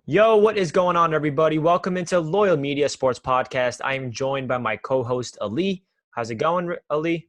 Yo, what is going on, everybody? Welcome into Loyal Media Sports Podcast. I am joined by my co-host, Ali. How's it going, Ali?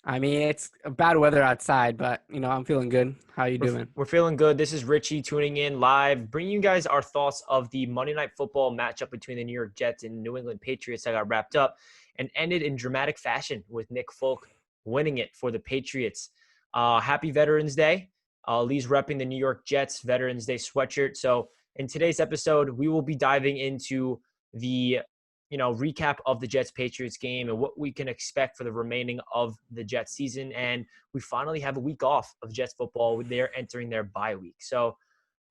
I mean, it's bad weather outside, but, I'm feeling good. How you We're, doing? we're feeling good. This is Richie tuning in live, bringing you guys our thoughts of the Monday Night Football matchup between the New York Jets and New England Patriots that got wrapped up and ended in dramatic fashion with Nick Folk winning it for the Patriots. Happy Veterans Day. Lee's repping the New York Jets Veterans Day sweatshirt. So in today's episode, we will be diving into the recap of the Jets Patriots game and what we can expect for the remaining of the Jets season. And we finally have a week off of Jets football. They're entering their bye week. So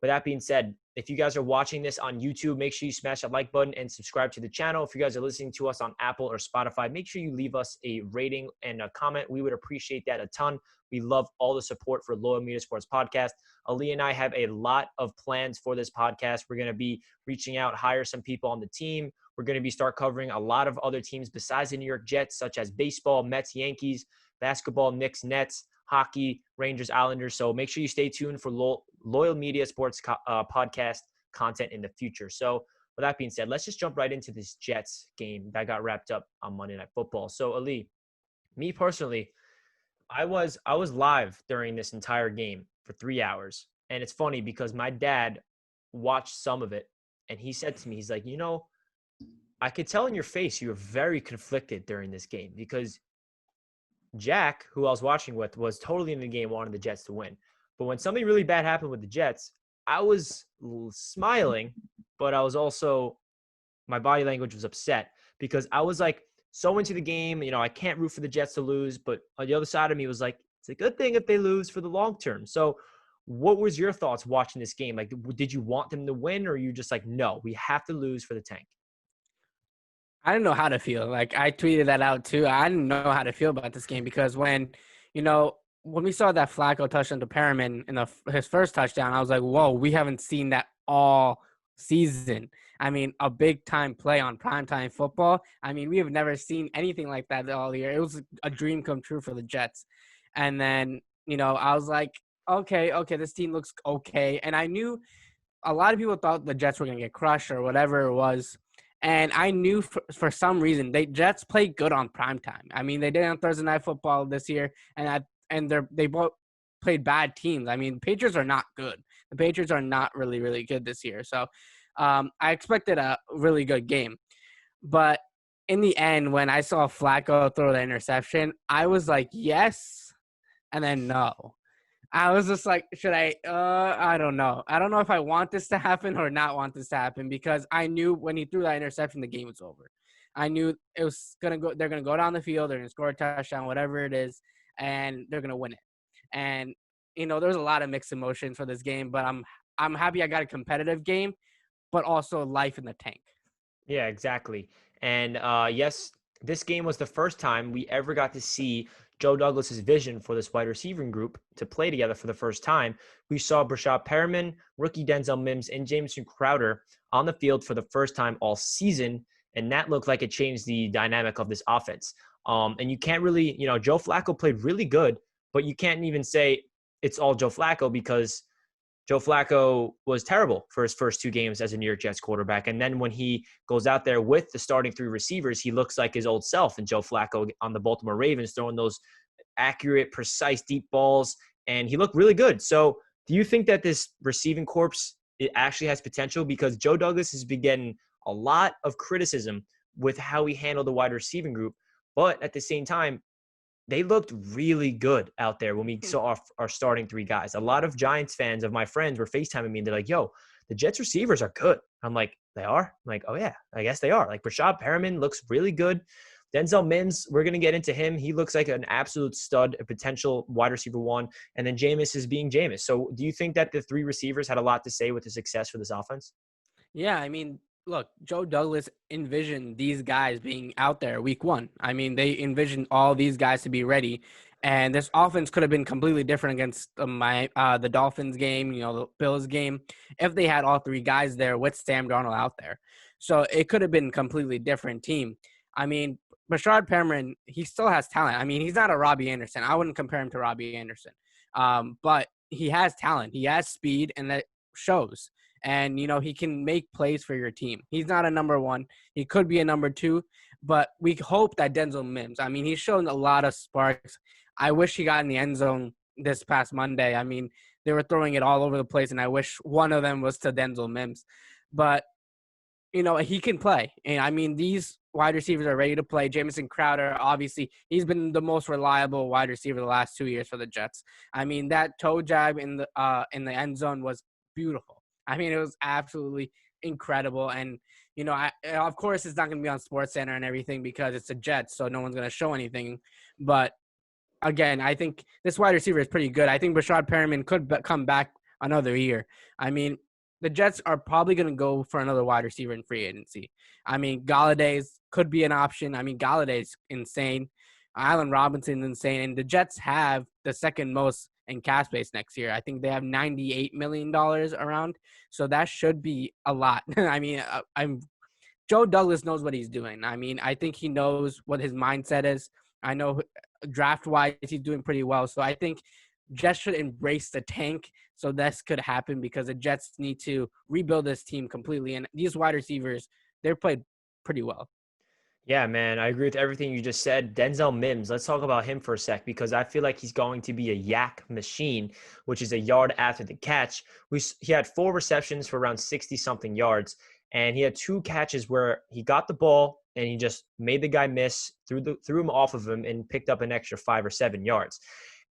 with that being said, if you guys are watching this on YouTube, make sure you smash that like button and subscribe to the channel. If you guys are listening to us on Apple or Spotify, make sure you leave us a rating and a comment. We would appreciate that a ton. We love all the support for Loyal Media Sports Podcast. Ali and I have a lot of plans for this podcast. We're going to be reaching out, hire some people on the team. We're going to be start covering a lot of other teams besides the New York Jets, such as baseball, Mets, Yankees, basketball, Knicks, Nets, hockey, Rangers, Islanders. So make sure you stay tuned for Loyal Media Sports podcast content in the future. So with that being said, let's just jump right into this Jets game that got wrapped up on Monday Night Football. So Ali, me personally, I was live during this entire game for 3 hours. And it's funny because my dad watched some of it and he said to me, he's like, I could tell in your face you were very conflicted during this game because Jack, who I was watching with, was totally in the game, wanting the Jets to win. But when something really bad happened with the Jets, I was smiling, but I was also, my body language was upset because I was like so into the game. I can't root for the Jets to lose, but on the other side of me was like, it's a good thing if they lose for the long term. So what was your thoughts watching this game? Like, did you want them to win, or are you just like, no, we have to lose for the tank? I didn't know how to feel. Like, I tweeted that out too. I didn't know how to feel about this game because you know, when we saw that Flacco touchdown to Perriman in his first touchdown, I was like, whoa, we haven't seen that all season. I mean, a big time play on primetime football. I mean, we have never seen anything like that all year. It was a dream come true for the Jets. And then, I was like, okay, this team looks okay. And I knew a lot of people thought the Jets were going to get crushed or whatever it was. And I knew for some reason Jets play good on primetime. I mean, they did on Thursday Night Football this year, and they both played bad teams. I mean, Patriots are not good. The Patriots are not really, really good this year. So I expected a really good game. But in the end, when I saw Flacco throw the interception, I was like, yes, and then no. I was just like, I don't know. I don't know if I want this to happen or not want this to happen because I knew when he threw that interception, the game was over. I knew it was going to go. They're going to go down the field. They're going to score a touchdown, whatever it is, and they're going to win it. And, there's a lot of mixed emotions for this game, but I'm happy I got a competitive game, but also life in the tank. Yeah, exactly. And yes, this game was the first time we ever got to see Joe Douglas's vision for this wide receiving group to play together for the first time. We saw Brashad Perriman, rookie Denzel Mims, and Jamison Crowder on the field for the first time all season, and that looked like it changed the dynamic of this offense. And you can't really, Joe Flacco played really good, but you can't even say it's all Joe Flacco because Joe Flacco was terrible for his first two games as a New York Jets quarterback. And then when he goes out there with the starting three receivers, he looks like his old self. And Joe Flacco on the Baltimore Ravens throwing those accurate, precise, deep balls. And he looked really good. So do you think that this receiving corps, it actually has potential? Because Joe Douglas has been getting a lot of criticism with how he handled the wide receiving group. But at the same time, they looked really good out there when we saw our starting three guys. A lot of Giants fans of my friends were FaceTiming me and they're like, yo, the Jets receivers are good. I'm like, they are? I'm like, oh yeah, I guess they are. Like Brashad Perriman looks really good. Denzel Mims, we're going to get into him. He looks like an absolute stud, a potential wide receiver one. And then Jameis is being Jameis. So do you think that the three receivers had a lot to say with the success for this offense? Yeah, I mean, look, Joe Douglas envisioned these guys being out there week one. I mean, they envisioned all these guys to be ready. And this offense could have been completely different against the Dolphins game, the Bills game, if they had all three guys there with Sam Darnold out there. So it could have been a completely different team. I mean, Bashard Perriman, he still has talent. I mean, he's not a Robbie Anderson. I wouldn't compare him to Robbie Anderson. But he has talent. He has speed, and that shows. And, he can make plays for your team. He's not a number one. He could be a number two, but we hope that Denzel Mims. I mean, he's shown a lot of sparks. I wish he got in the end zone this past Monday. I mean, they were throwing it all over the place, and I wish one of them was to Denzel Mims. But he can play. And I mean, these wide receivers are ready to play. Jamison Crowder, obviously, he's been the most reliable wide receiver the last 2 years for the Jets. I mean, that toe jab in the end zone was beautiful. I mean, it was absolutely incredible. And, of course, it's not going to be on SportsCenter and everything because it's the Jets, so no one's going to show anything. But again, I think this wide receiver is pretty good. I think Rashad Perriman could come back another year. I mean, the Jets are probably going to go for another wide receiver in free agency. I mean, Galladay's could be an option. I mean, Galladay's insane. Allen Robinson's insane. And the Jets have the second most in cap space next year. I think they have $98 million around. So that should be a lot. I mean, Joe Douglas knows what he's doing. I mean, I think he knows what his mindset is. I know draft-wise he's doing pretty well. So I think Jets should embrace the tank so this could happen because the Jets need to rebuild this team completely. And these wide receivers, they're played pretty well. Yeah, man, I agree with everything you just said. Denzel Mims, let's talk about him for a sec because I feel like he's going to be a yak machine, which is a yard after the catch. He had 4 receptions for around 60-something yards, and he had 2 catches where he got the ball and he just made the guy miss, threw him off of him, and picked up an extra 5 or 7 yards.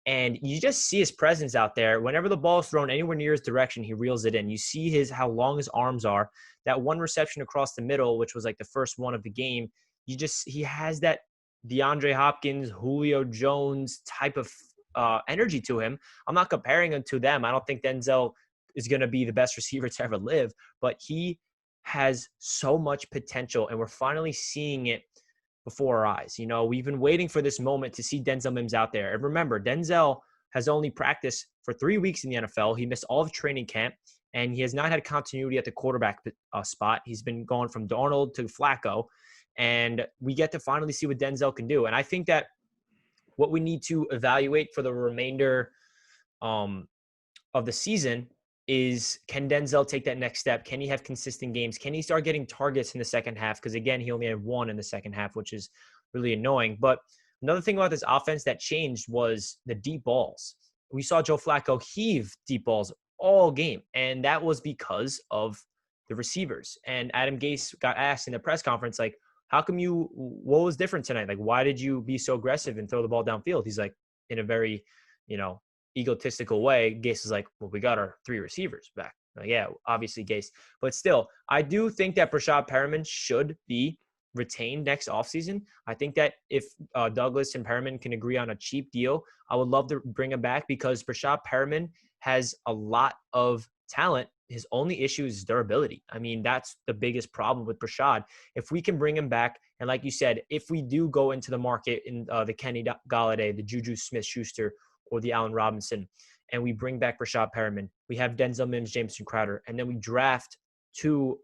And you just see his presence out there. Whenever the ball is thrown anywhere near his direction, he reels it in. You see how long his arms are. That one reception across the middle, which was like the first one of the game, he has that DeAndre Hopkins, Julio Jones type of energy to him. I'm not comparing him to them. I don't think Denzel is going to be the best receiver to ever live, but he has so much potential, and we're finally seeing it before our eyes. We've been waiting for this moment to see Denzel Mims out there. And remember, Denzel has only practiced for 3 weeks in the NFL. He missed all of training camp, and he has not had continuity at the quarterback spot. He's been going from Darnold to Flacco, and we get to finally see what Denzel can do. And I think that what we need to evaluate for the remainder of the season is, can Denzel take that next step? Can he have consistent games? Can he start getting targets in the second half? Because, again, he only had 1 in the second half, which is really annoying. But another thing about this offense that changed was the deep balls. We saw Joe Flacco heave deep balls all game, and that was because of the receivers. And Adam Gase got asked in the press conference, like, what was different tonight? Like, why did you be so aggressive and throw the ball downfield? He's like, in a very, egotistical way, Gase is like, well, we got our 3 receivers back. Like, yeah, obviously Gase. But still, I do think that Brashad Perriman should be retained next offseason. I think that if Douglas and Perriman can agree on a cheap deal, I would love to bring him back because Brashad Perriman has a lot of talent. His only issue is durability. I mean, that's the biggest problem with Brashad. If we can bring him back, and like you said, if we do go into the market in the Kenny Galladay, the Juju Smith-Schuster, or the Allen Robinson, and we bring back Brashad Perriman, we have Denzel Mims, Jamison Crowder, and then we draft 2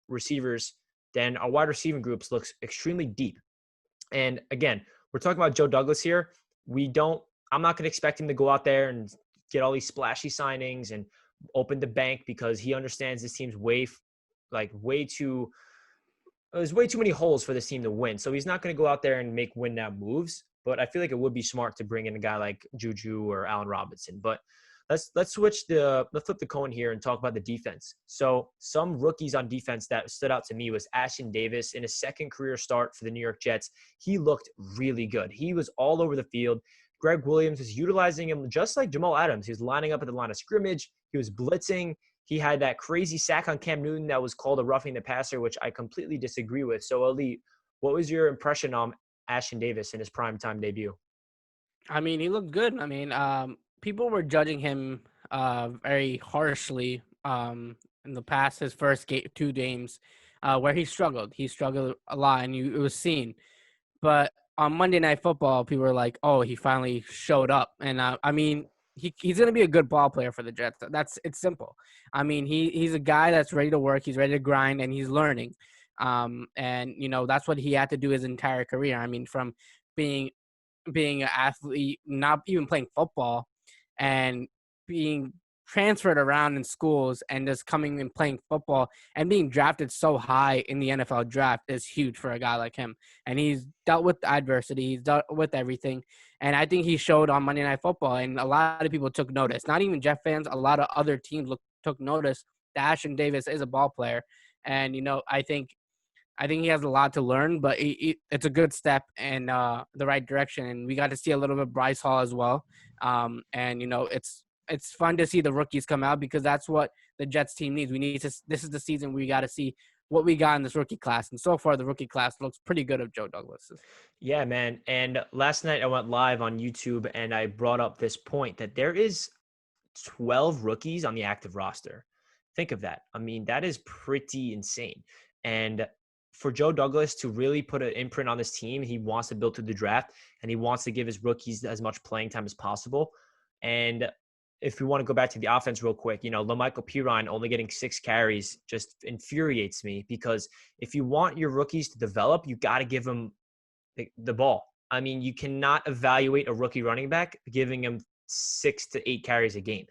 receivers, then our wide receiving groups looks extremely deep. And again, we're talking about Joe Douglas here. I'm not going to expect him to go out there and get all these splashy signings and open the bank because he understands this team's there's way too many holes for this team to win. So he's not going to go out there and make win now moves. But I feel like it would be smart to bring in a guy like Juju or Allen Robinson. But let's flip the coin here and talk about the defense. So some rookies on defense that stood out to me was Ashtyn Davis in his second career start for the New York Jets. He looked really good. He was all over the field. Greg Williams was utilizing him just like Jamal Adams. He was lining up at the line of scrimmage. He was blitzing. He had that crazy sack on Cam Newton that was called a roughing the passer, which I completely disagree with. So, Ali, what was your impression on Ashtyn Davis in his primetime debut? I mean, he looked good. I mean, people were judging him very harshly in the past, his first 2 games, where he struggled. He struggled a lot, and it was seen. But on Monday Night Football, people were like, oh, he finally showed up. And, I mean, he's going to be a good ball player for the Jets. It's simple. I mean, he's a guy that's ready to work. He's ready to grind, and he's learning. And, that's what he had to do his entire career. I mean, from being an athlete, not even playing football, and being transferred around in schools and just coming and playing football and being drafted so high in the NFL draft is huge for a guy like him. And he's dealt with adversity. He's dealt with everything. And I think he showed on Monday Night Football, and a lot of people took notice. Not even Jet fans, a lot of other teams took notice that Ashton Davis is a ball player. And, I think he has a lot to learn, but it's a good step in the right direction. And we got to see a little bit of Bryce Hall as well. It's fun to see the rookies come out because that's what the Jets team needs. This is the season we got to see what we got in this rookie class. And so far, the rookie class looks pretty good of Joe Douglas. Yeah, man. And last night I went live on YouTube and I brought up this point that there is 12 rookies on the active roster. Think of that. I mean, that is pretty insane. And for Joe Douglas to really put an imprint on this team, he wants to build through the draft and he wants to give his rookies as much playing time as possible. And if we want to go back to the offense real quick, LaMichael Pirine only getting 6 carries just infuriates me because if you want your rookies to develop, you got to give them the ball. I mean, you cannot evaluate a rookie running back giving him 6 to 8 carries a game.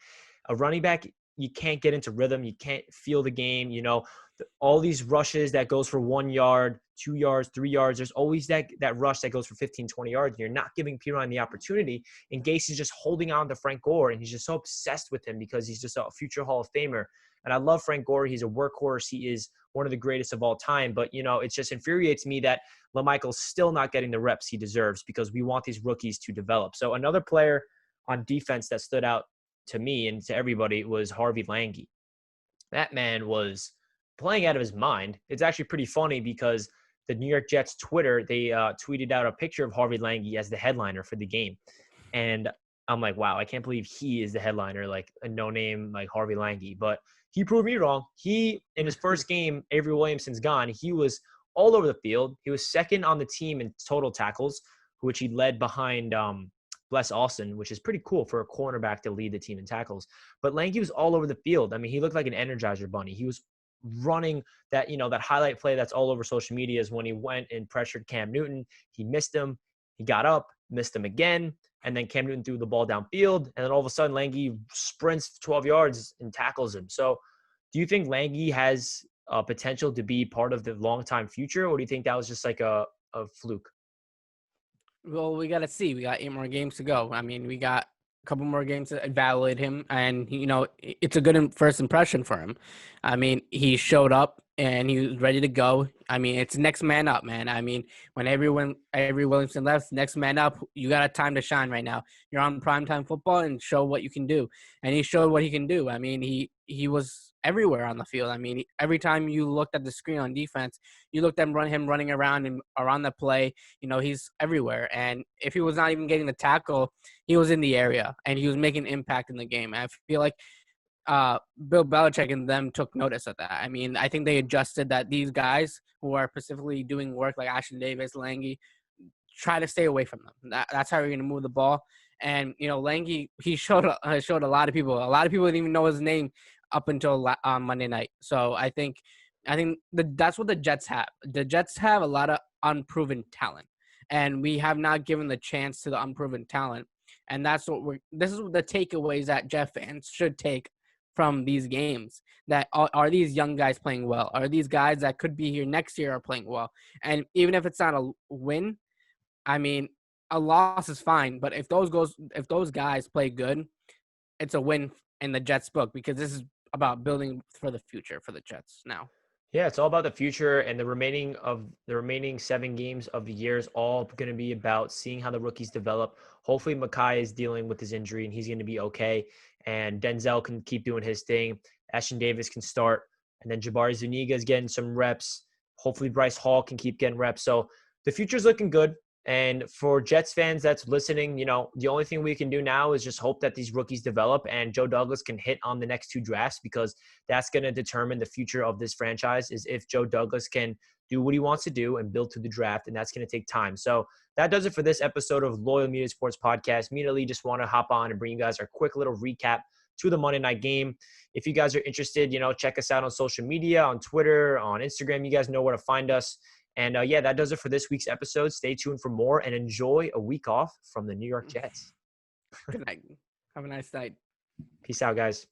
A running back, you can't get into rhythm. You can't feel the game. All these rushes that goes for 1 yard, 2 yards, 3 yards. There's always that rush that goes for 15, 20 yards. And you're not giving Pirine the opportunity. And Gase is just holding on to Frank Gore, and he's just so obsessed with him because he's just a future Hall of Famer. And I love Frank Gore. He's a workhorse. He is one of the greatest of all time. But, it just infuriates me that LaMichael's still not getting the reps he deserves because we want these rookies to develop. So another player on defense that stood out to me and to everybody was Harvey Langi. That man was playing out of his mind. It's actually pretty funny because the New York Jets Twitter, they tweeted out a picture of Harvey Langi as the headliner for the game. And I'm like, wow, I can't believe he is the headliner, like a no-name like Harvey Langi. But he proved me wrong. In his first game, Avery Williamson's gone. He was all over the field. He was second on the team in total tackles, which he led behind Bless Austin, which is pretty cool for a cornerback to lead the team in tackles. But Langi was all over the field. I mean, he looked like an Energizer bunny. He was running that, that highlight play that's all over social media is when he went and pressured Cam Newton. He missed him. He got up, missed him again. And then Cam Newton threw the ball downfield. And then all of a sudden, Langi sprints 12 yards and tackles him. So do you think Langi has potential to be part of the long-time future? Or do you think that was just like a fluke? Well, we got to see. We got 8 more games to go. I mean, we got a couple more games to evaluate him. And, it's a good first impression for him. I mean, he showed up and he was ready to go. I mean, it's next man up, man. I mean, when Avery Williamson left, next man up, you got a time to shine right now. You're on primetime football and show what you can do. And he showed what he can do. I mean, he was everywhere on the field. I mean, every time you looked at the screen on defense, you looked at him running around and around the play. He's everywhere. And if he was not even getting the tackle, he was in the area and he was making an impact in the game. And I feel like Bill Belichick and them took notice of that. I mean, I think they adjusted that these guys who are specifically doing work like Ashton Davis, Langi, try to stay away from them. That's how you're going to move the ball. And, Langi, he showed a lot of people. A lot of people didn't even know his name up until Monday night. So I think that's what the Jets have. The Jets have a lot of unproven talent. And we have not given the chance to the unproven talent. And this is the takeaways that Jet fans should take from these games. That are these young guys playing well? Are these guys that could be here next year are playing well? And even if it's not a win, I mean, a loss is fine. But if those guys play good, it's a win in the Jets book because this is about building for the future for the Jets now. Yeah, it's all about the future, and the remaining 7 games of the year is all going to be about seeing how the rookies develop. Hopefully, Mekhi is dealing with his injury, and he's going to be okay. And Denzel can keep doing his thing. Ashton Davis can start, and then Jabari Zuniga is getting some reps. Hopefully, Bryce Hall can keep getting reps. So the future's looking good. And for Jets fans that's listening, the only thing we can do now is just hope that these rookies develop and Joe Douglas can hit on the next 2 drafts because that's going to determine the future of this franchise is if Joe Douglas can do what he wants to do and build through the draft, and that's going to take time. So that does it for this episode of Loyal Media Sports Podcast. Me and Ali just want to hop on and bring you guys our quick little recap to the Monday night game. If you guys are interested, check us out on social media, on Twitter, on Instagram. You guys know where to find us. And that does it for this week's episode. Stay tuned for more and enjoy a week off from the New York Jets. Good night. Have a nice night. Peace out, guys.